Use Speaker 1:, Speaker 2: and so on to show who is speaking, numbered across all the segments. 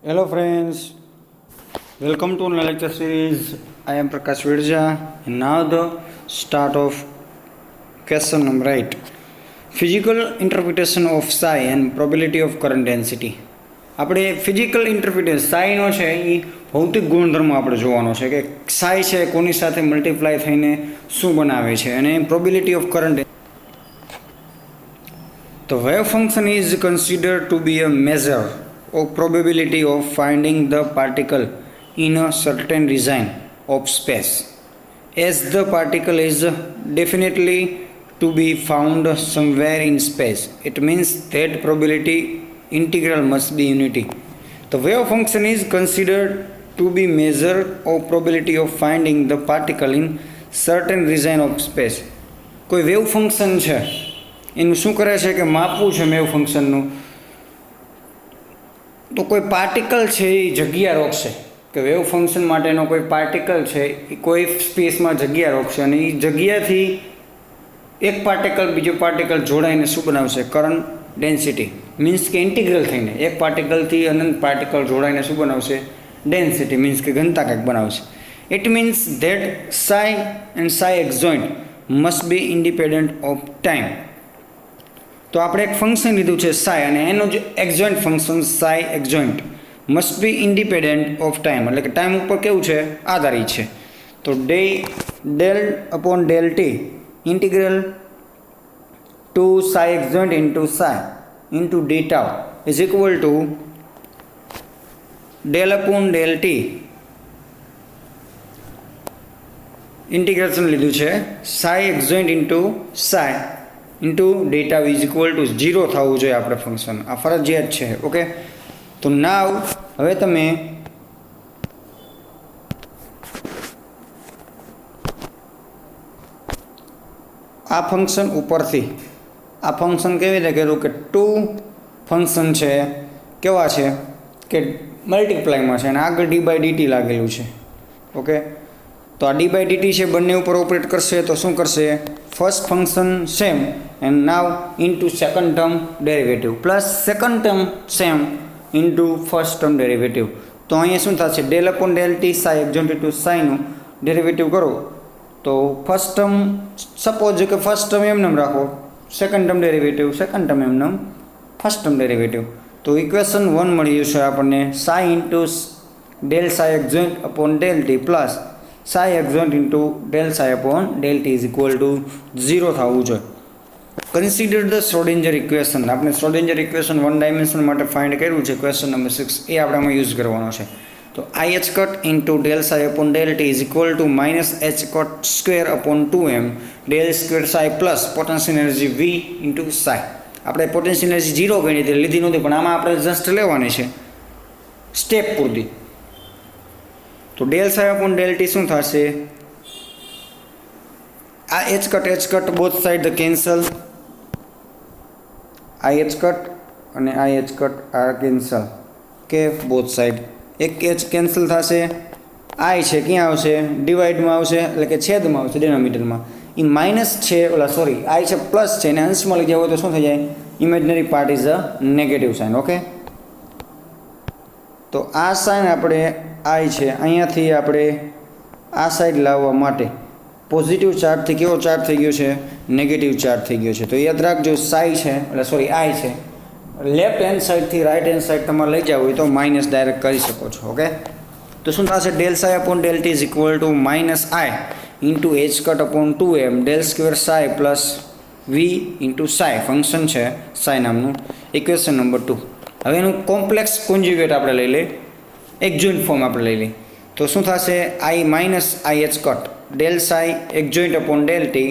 Speaker 1: Hello friends, welcome to another lecture series. I am Prakash Virja and now the start of question number 8. Physical interpretation of psi and probability of current density. આપણે physical interpretation સાઈનો છે એ ભૌતિક ગુણધર્મ આપણે જોવાનો છે કે સાઈ છે કોની સાથે મલ્ટીપ્લાય થઈને શું બનાવે છે અને probability of current. The wave function is considered to be a measure of probability of finding the particle in a certain region of space. As the particle is definitely to be found somewhere in space, it means that probability integral must be unity. The wave function is considered to be measure of probability of finding the particle in certain region of space. કોઈ wave function છે એનું શું કરે છે કે માપવું છે wave ફંક્શનનું, તો કોઈ પાર્ટિકલ છે એ જગ્યા રોકશે કે વેવ ફંક્શન માટેનો કોઈ પાર્ટિકલ છે એ કોઈ સ્પેસમાં જગ્યા રોકશે અને એ જગ્યાથી એક પાર્ટિકલ બીજો પાર્ટિકલ જોડાઈને શું બનાવશે? Current density. મીન્સ કે ઇન્ટિગ્રલ થઈને એક પાર્ટિકલથી અનંત પાર્ટિકલ જોડાઈને શું બનાવશે? ડેન્સિટી. મીન્સ કે ઘનતા કંઈક બનાવશે. It means that psi and psi adjoint must be independent of time. તો આપણે એક ફંક્શન લીધું છે સાઈ અને એનું જે adjoint function psi adjoint must be independent of time, એટલે કે ટાઈમ ઉપર કેવું છે? આધારિત છે. તો del upon del t integral to psi adjoint into psi into d tau is equal to del upon del t integration લીધું છે psi adjoint into psi into d tau is equal to 0 થવું જોઈએ આપણે ફંક્શન. આ ફરજિયાત છે. Okay, તો નાવ હવે તમે આ ફંક્શન ઉપરથી આ ફંક્શન કેવી રીતે કર્યું કે ટુ ફંક્શન છે કેવા છે કે મલ્ટીપ્લાયમાં છે અને આગળ ડી બાય ડીટી લાગેલું છે. ઓકે, તો આ ડી બાય ડીટી છે બંને ઉપર ઓપરેટ કરશે તો શું કરશે? First function same and now into second term derivative plus second term same into first term derivative. તો અહીંયા શું થશે? Del upon del t psi adjoint into સાઈનું ડેરિવેટિવ કરો તો ફર્સ્ટ ટર્મ સપોઝ કે ફર્સ્ટ ટર્મ એમનેમ રાખો, second term derivative second term એમનેમ ફર્સ્ટ ટર્મ ડેરિવેટિવ. તો ઇક્વેશન 1 મળી જશે આપણને psi into del psi adjoint upon del t plus psi adjoint into del psi upon del t is equal to 0 થવું જોઈએ. Consider the Schrodinger equation. આપણે Schrodinger equation 1 dimension માટે find કર્યું છે ક્વેશ્ચન નંબર 6, એ આપણે આમાં યુઝ કરવાનો છે. તો i h cut into del psi upon del t is equal to minus h cut square upon 2m del square psi plus potential energy V into psi. આપણે potential energy 0 ગણી હતી, લીધી નહોતી, પણ આમાં આપણે જસ્ટ લેવાની છે સ્ટેપ પૂરતી. તો del psi upon del t શું થશે? આ h cut both side the cancel, i h cut અને આઈ એચ કટ આ કેન્સલ કે બોથ સાઈડ. એક એચ કેન્સલ થશે, આઈ છે ક્યાં આવશે? ડિવાઈડમાં આવશે, એટલે કે છેદમાં આવશે ડેનોમીટરમાં. એ માઇનસ છે, ઓલા સોરી આઈ છે પ્લસ છે અને અંશમાં લઈ જાવ તો શું થઈ જાય? Imaginary part is a negative sign. Okay, તો આ સાઇન આપણે આઈ છે અહીંયાથી આપણે આ સાઈડ લાવવા માટે પોઝિટિવ ચાર્જથી કેવો ચાર્જ થઈ ગયો છે? નેગેટિવ ચાર્જ થઈ ગયો છે. તો યાદ રાખજો સાઈ છે એટલે સોરી આઈ છે, લેફ્ટ હેન્ડ સાઈડથી રાઈટ હેન્ડ સાઈડ તમારે લઈ જવું હોય તો માઇનસ ડાયરેક્ટ કરી શકો છો. ઓકે, તો શું થશે? Del psi upon del t is equal to minus i into h cut upon 2m del square psi plus V into psi. Function છે સાઈ નામનું. Equation number 2. હવે એનું કોમ્પ્લેક્સ કોન્જ્યુગેટ આપણે લઈ લઈએ, એક્ઝોઇન્ટ ફોર્મ આપણે લઈ લઈએ. તો શું થશે? I minus i h cut del psi adjoint upon del t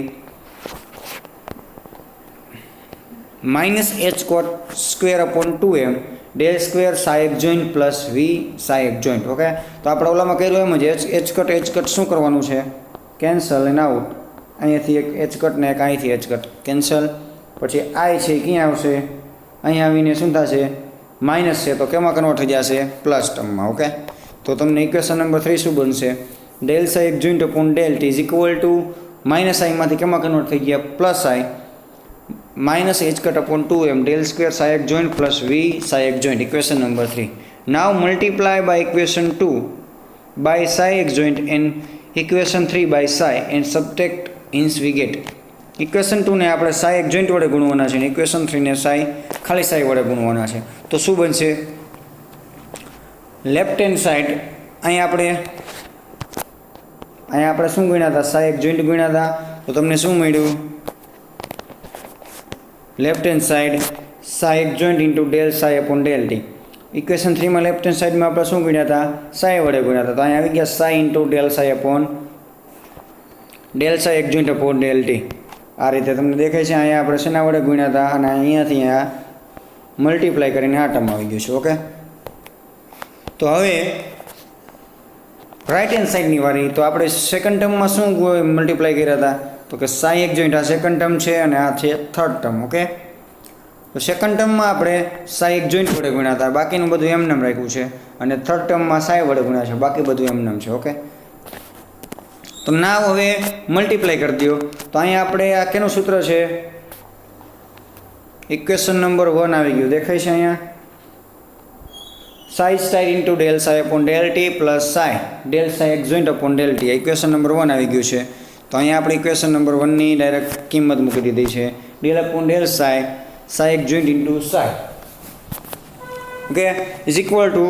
Speaker 1: minus h cut square upon 2m del square psi adjoint plus v psi adjoint. Okay, તો આપણે ઓલામાં કર્યું એમ જ એચ કટ શું કરવાનું છે? Cancel and out. અહીંયાથી એક એચ કટ ને એક અહીંથી એચ કટ કેન્સલ. પછી આઈ છે ક્યાં આવશે? અહીંયા આવીને શું થશે? માઇનસ છે તો કેમાં કન્વર્ટ થઈ જશે? પ્લસ ટર્મમાં. ઓકે, તો તમને ઇક્વેશન નંબર 3 શું બનશે? Del psi adjoint upon del t is equal to minus આઈમાંથી કેમાં કન્વર્ટ થઈ ગયા? Plus i minus h cut upon 2m del square psi x joint plus v psi x joint. Equation number 3. Now multiply by equation 2 by psi x joint and equation 3 by psi and subtract ઇન્સ we get. Equation 2 ને આપણે Sai x joint વડે ગુણવાના છે અને equation 3 ને ખાલી સાઈ વડે ગુણવાના છે. તો શું બનશે? લેફ્ટ હેન્ડ સાઈડ અહીંયા આપણે શું ગુણ્યા હતા? સાઈ એક્સ જોઈન્ટ ગુણ્યા હતા. તો તમને શું મળ્યું? Left hand side psi x joint into del psi upon del t. Equation 3 માં લેફ્ટ હેન્ડ સાઈડમાં આપણે શું ગુણ્યા હતા? સાઈ વડે ગુણ્યા હતા. તો અહીંયા આવી ગયા psi into del psi upon del psi x joint upon del t. આ રીતે તમને દેખાય છે. અહીંયા આપણે શેના વડે ગુણ્યા હતા અને અહીંયાથી અહીંયા મલ્ટીપ્લાય કરીને આ ટર્મ આવી ગયું છે. ઓકે, તો હવે રાઈટ હેન્ડ સાઈડની વારી. તો આપણે સેકન્ડ ટર્મમાં શું મલ્ટીપ્લાય કર્યા હતા? તો કે સાઈ એક્સ જોઈન્ટ આ સેકન્ડ ટર્મ છે અને આ છે થર્ડ ટર્મ. ઓકે, તો સેકન્ડ ટર્મમાં આપણે સાઈ એક્સ જોઈન્ટ વડે ગુણ્યા હતા, બાકીનું બધું એમનેમ રાખ્યું છે. અને થર્ડ ટર્મમાં સાઈ વડે ગુણ્યા છે, બાકી બધું એમનેમ છે. ઓકે, તો નાવ હવે મલ્ટીપ્લાય કરી દો. તો અહીંયા આપણે આ કેનું સૂત્ર છે? ઇક્વેશન નંબર 1 આવી ગયું, દેખાય છે અહીંયા. Psi star into del psi upon del t plus psi del psi x joint upon del t. Equation number 1 આવી ગયું છે. તો અહીંયા આપણે ઇક્વેશન નંબર 1 ની ડાયરેક્ટ કિંમત મૂકી દીધી છે. Del upon del psi psi x joint into psi. Okay, is equal to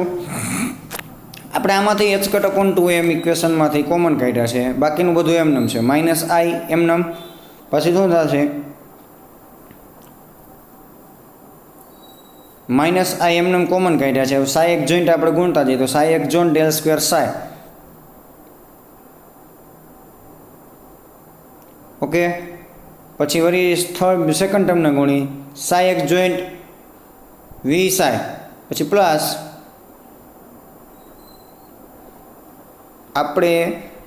Speaker 1: આપણે આમાંથી એચ કટ અપોન 2m ઇક્વેશનમાંથી કોમન કાઢ્યા છે, બાકીનું બધું એમનેમ છે. માઇનસ આઈ એમનેમ, પછી શું થશે? માઇનસ આઈ એમનેમ કોમન કાઢ્યા છે. સાઈ એક્સ જોઈન્ટ આપણે ગુણતા જઈએ તો psi x joint del square psi. Okay, પછી વળી સેકન્ડ ટર્મને ગુણી psi x joint V psi, પછી પ્લસ આપણે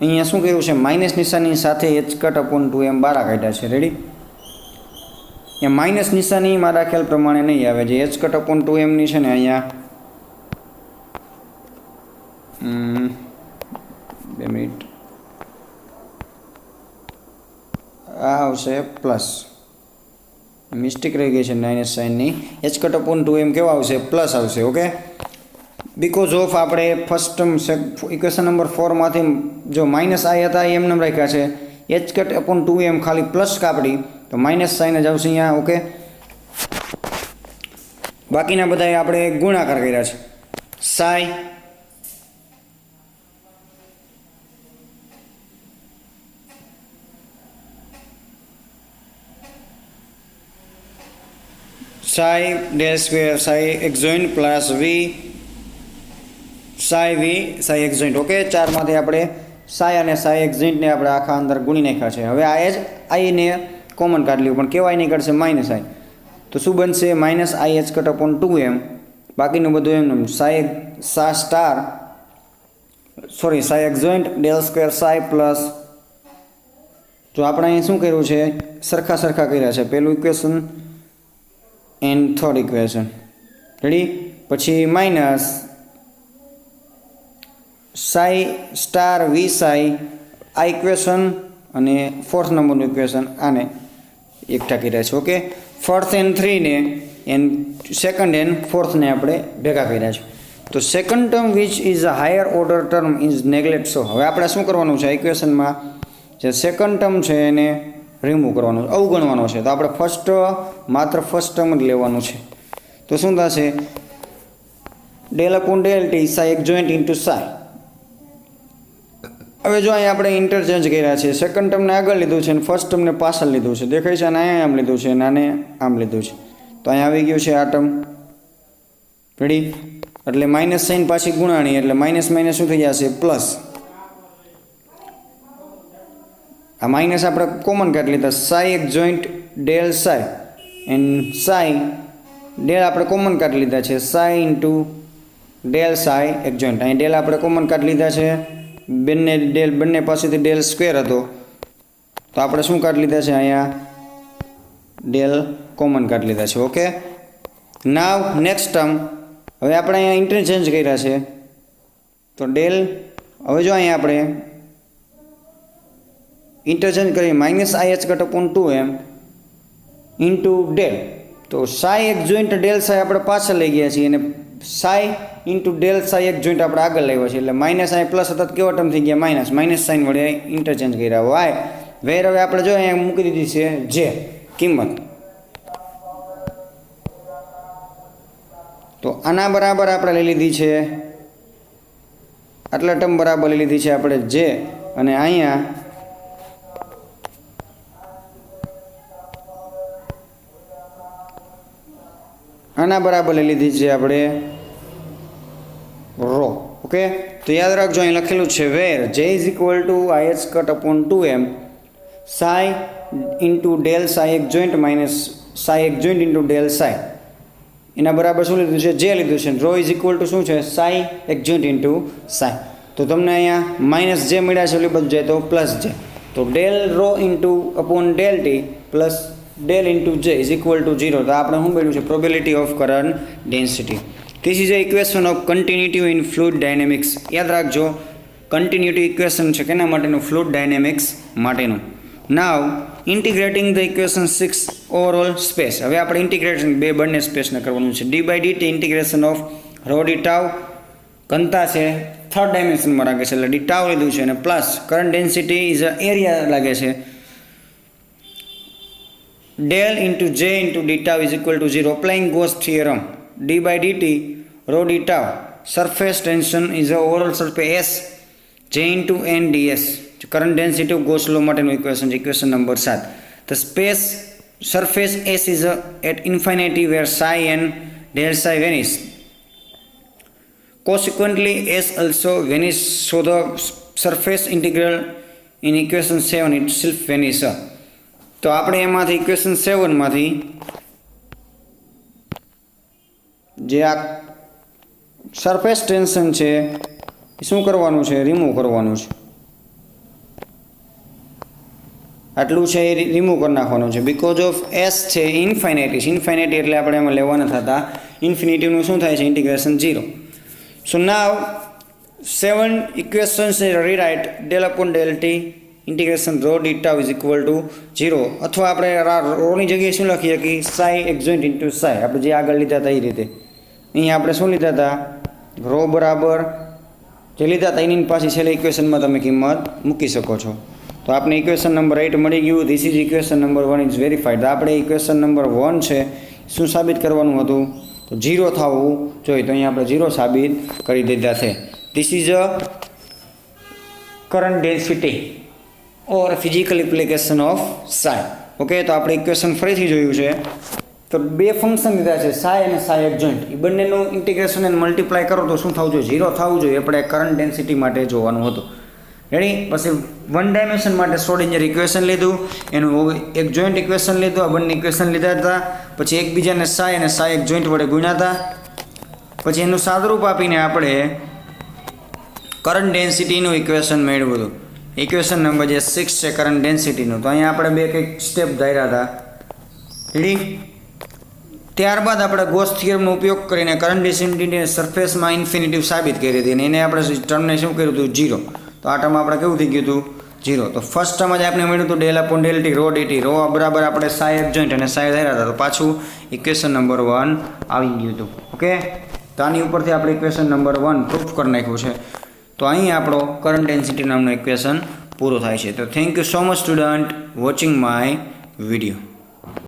Speaker 1: અહીંયા શું કર્યું છે? માઇનસ નિશાની સાથે એચ કટ અપોન 2m બારા કાઢ્યા છે. રેડી? એ માઇનસ નિશાની મારા ખ્યાલ પ્રમાણે નહીં આવે. જે એચ કટ અપોન 2m ની છે ને અહીંયા 2 મિનિટ આ આવશે પ્લસ. મિસ્ટેક રહી ગઈ છે માઇનસ સાઇનની. એચ કટ અપોન 2m કેવા આવશે? પ્લસ આવશે. ઓકે, બીકોઝ ઓફ આપણે ફર્સ્ટ ઇક્વેશન નંબર 4 માંથી જો માઇનસ આઈ હતા એ એમને રાખ્યા છે. એચ કટ અપોન 2m ખાલી પ્લસ કાપડી તો માઇનસ સાઇન જ આવશે અહીંયા. ઓકે, બાકીના બધા આપણે ગુણાકાર કર્યા છે. Psi psi del square psi x joint plus v psi x joint. Okay, ચારમાંથી આપણે સાઈ અને સાઈ એક્સ જોઈન્ટને આપણે આખા અંદર ગુણી નાખ્યા છે. હવે આ જ આઈને કોમન કાઢી લેવું, પણ કેવાય નહીં કાઢશે માઇનસ આઈ. તો શું બનશે? Minus i h cut upon 2m, બાકીનું બધું એમનું psi x joint del square psi plus. જો આપણે અહીં શું કર્યું છે? સરખા કર્યા છે. પહેલું equation and third equation. Ready? પછી માઇનસ સાઈ સ્ટાર વી સાઈ આ ઇક્વેશન અને ફોર્થ નંબરનું ઇક્વેશન આને એકઠા કર્યા છે. ઓકે, ફર્સ્ટ એન્ડ 3 ને એન્ડ સેકન્ડ એન્ડ ફોર્થને આપણે ભેગા કર્યા છે. તો second term which is a higher order term is neglect. So હવે આપણે શું કરવાનું છે? ઇક્વેશનમાં જે સેકન્ડ ટર્મ છે એને રિમૂવ કરવાનું, અવગણવાનો છે. તો આપણે માત્ર ફર્સ્ટ ટર્મ જ લેવાનું છે. તો શું થશે? Del upon del t psi x joint into psi. હવે જો અહીંયા આપણે ઇન્ટરચેન્જ કર્યા છે. સેકન્ડ ટર્મને આગળ લીધું છે અને ફર્સ્ટ ટર્મને પાછળ લીધું છે. દેખાય છે? અને અહીંયા આમ લીધું છે અને આને આમ લીધું છે. તો અહીંયા આવી ગયું છે આ ટર્મ. રેડી? એટલે માઇનસ સાઇન પાછી ગુણાણી એટલે માઇનસ માઇનસ શું થઈ જશે? પ્લસ. આ માઇનસ આપણે કોમન કાઢી લીધા. Psi x joint del psi and psi del આપણે કોમન કાઢી લીધા છે. Psi into del psi x joint. અહીં ડેલ આપણે કોમન કાઢી લીધા છે. બંને પાસેથી ડેલ સ્ક્વેર હતો તો આપણે શું કાઢી લીધા છે? અહીંયા ડેલ કોમન કાઢી લીધા છે. Okay, now next term. હવે આપણે અહીંયા ઇન્ટરચેન્જ કર્યા છે તો ડેલ. હવે જો અહીંયા આપણે ઇન્ટરચેન્જ કરીએ minus i h cut upon 2m into del. તો psi x joint del psi આપણે પાછળ લઈ ગયા છીએ અને Sai into del psi x joint આપણે આગળ લાવ્યો છે એટલે માઇનસ અહીં પ્લસ હતા કેવા ટર્મ થઈ ગયા માઇનસ સાઇન વડે ઇન્ટરચેન્જ કર્યા વાય વેર હવે આપણે જો અહીંયા મૂકી દીધી છે જે કિંમત તો આના બરાબર આપણે લઈ લીધી છે આટલા ટર્મ બરાબર લઈ લીધી છે આપણે જે અને અહીંયા આના બરાબર લઈ લીધી છે આપણે રો ઓકે તો યાદ રાખજો અહીં લખેલું છે where J is equal to i h cut upon 2m psi into del psi x joint minus Sai x joint into del Sai એના બરાબર શું લીધું છે જે લીધું છે રો ઇઝ ઇક્વલ ટુ શું છે Sai x joint into Sai તો તમને અહીંયા માઇનસ જે મળ્યા છે ઓલી બધું જાય તો પ્લસ જે તો del rho into upon del t plus del into J is equal to 0 તો આપણે શું મળ્યું છે probability of current density this is a equation of continuity in fluid dynamics યાદ રાખજો કન્ટિન્યુટી ઇક્વેશન છે કેના માટેનું ફ્લુઇડ ડાયનેમિક્સ માટેનું now integrating the equation 6 overall space હવે આપણે ઇન્ટિગ્રેશન બંને સ્પેસને કરવાનું છે d by dt integration of rho d tau ઘનતા છે થર્ડ ડાયમેન્શનમાં લાગે છે એટલે ડી ટાવ લીધું છે અને plus current density is a area લાગે છે del into j into d tau is equal to 0 applying Gauss theorem d by dt rho d tau surface tension is a overall surface s j into n ds current density of Gauss law માટેનું equation number 7 the space surface s is at infinity where psi and del psi vanish consequently s also vanish so the surface integral in equation 7 itself vanish તો આપણે એમાંથી equation 7 માંથી જે આ surface tension છે એ શું કરવાનું છે રિમૂવ કરવાનું છે આટલું છે એ રિમૂવ કરી નાખવાનું છે બીકોઝ ઓફ એસ છે ઇન્ફાઇનાઇટી એટલે આપણે એમાં લેવાના થતા ઇન્ફિનિટીનું શું થાય છે integration 0 so now 7 equations rewrite del upon del t integration rho d tau is equal to 0 અથવા આપણે રોની જગ્યાએ શું લખીએ કે Sai x joint into psi આપણે જે આગળ લીધા હતા એ રીતે અહીંયા આપણે શું લીધા હતા રો બરાબર જે લીધા હતા એની પાછી છેલ્લા ઇક્વેશનમાં તમે કિંમત મૂકી શકો છો તો આપણે ઇક્વેશન નંબર 8 મળી ગયું this is equation number 1 is verified તો આપણે ઇક્વેશન નંબર 1 છે શું સાબિત કરવાનું હતું તો 0 થવું જોઈએ તો અહીંયા આપણે 0 સાબિત કરી દીધા છે this is a current density or physical application of psi okay તો આપણે ઇક્વેશન ફરીથી જોયું છે તો બે ફંક્શન લીધા છે સાઈ અને સાઈ એક જોઈન્ટ એ બંનેનું ઇન્ટિગ્રેશન અને મલ્ટીપ્લાય કરો તો શું થવું જોઈએ 0 થવું જોઈએ આપણે કરંટ ડેન્સિટી માટે જોવાનું હતું રેડી પછી વન ડાયમેન્શન માટે શ્રોડિંજર ઇક્વેશન લીધું એનું એક જોઈન્ટ ઇક્વેશન લીધું આ બંને ઇક્વેશન લીધા હતા પછી એકબીજાને સાઈ અને સાઈ એક જોઈન્ટ વડે ગુણ્યા હતા પછી એનું સાદરૂપ આપીને આપણે કરંટ ડેન્સિટીનું ઇક્વેશન મેળવ્યું હતું ઇક્વેશન નંબર જે 6 છે કરંટ ડેન્સિટીનું તો અહીંયા આપણે બે કંઈક સ્ટેપ ધાર્યા હતા રેડી ત્યારબાદ આપણે ગોસ થિયરમનો ઉપયોગ કરીને કરંટ ડેન્સિટીને સરફેસમાં ઇન્ફિનિટિવ સાબિત કરી હતી અને એને આપણે ટર્મને શું કર્યું હતું 0 તો આ ટર્મ આપણે કેવું થઈ ગયું હતું 0 તો ફર્સ્ટ ટર્મ જ આપણે મળ્યું હતું del upon del t rho dt rho બરાબર આપણે સાઈ એક જોઈન્ટ અને સાઈ ધાર્યા હતા તો પાછું ઇક્વેશન નંબર 1 આવી ગયું હતું ઓકે તો આની ઉપરથી આપણે ઇક્વેશન નંબર 1 પ્રૂફ કરી નાખ્યું છે તો અહીં આપણો કરંટ ડેન્સિટી નામનું ઇક્વેશન પૂરું થાય છે તો thank you so much student watching my video